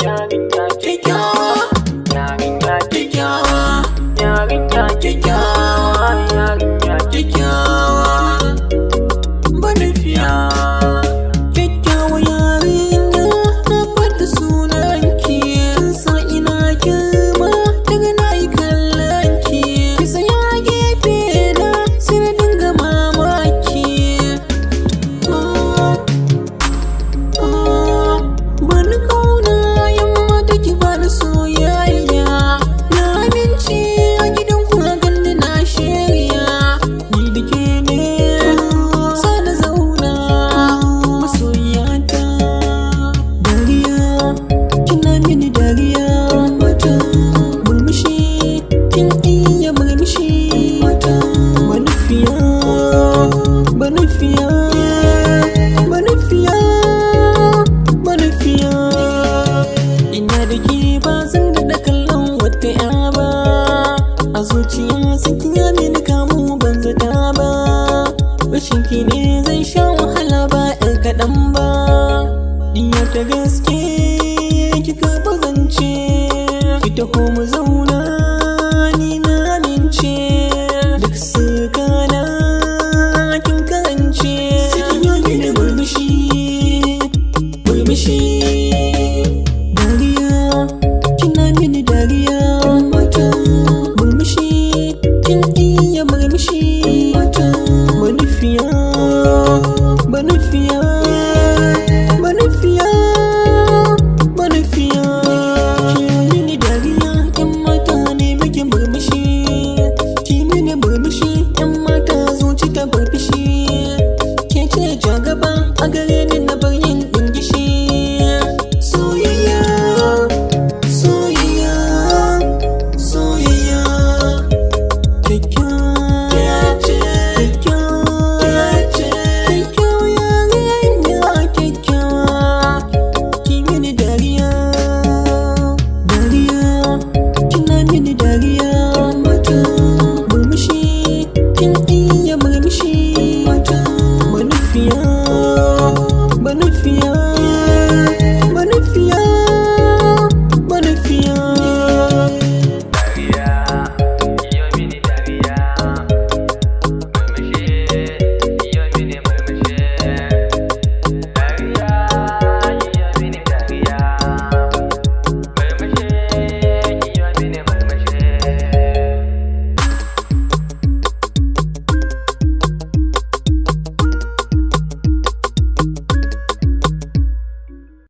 Yarinya kyakkyawa, yarinya kyakkyawa, yarinya kyakkyawa, yarinya kyakkyawa. Banafiya kyakkyawa yarinya, na faɗi sunanki, sa ina girma daga na yi kallonki. Kisa ya gefe na sai na dinga mamaki. Bani kauna yamma take bani soyayya, na amince a gidan ku a ganni na shirya. Ni da ke ne sa na zauna masoyata. Dariya kina mini dariya mata, murmushi kin iya murmushi mata. Banafiya banafiya banafiya banafiya. Ina da ke ba zan daɗa kallon wata ya ba, a zuciya sakin ya mini kamu ban zata ba. Rashin ki ne zai sha wahala ba ɗan kaɗan ba. Iya ta gaske kika bazance, ki taho mu zauna ni na amince. Duk sirkana kin karance, sakin ya mini murmushi murmushi. Dariya kina mini dariya mata, murmushi kin iya murmushi mata. Banafiya banafiya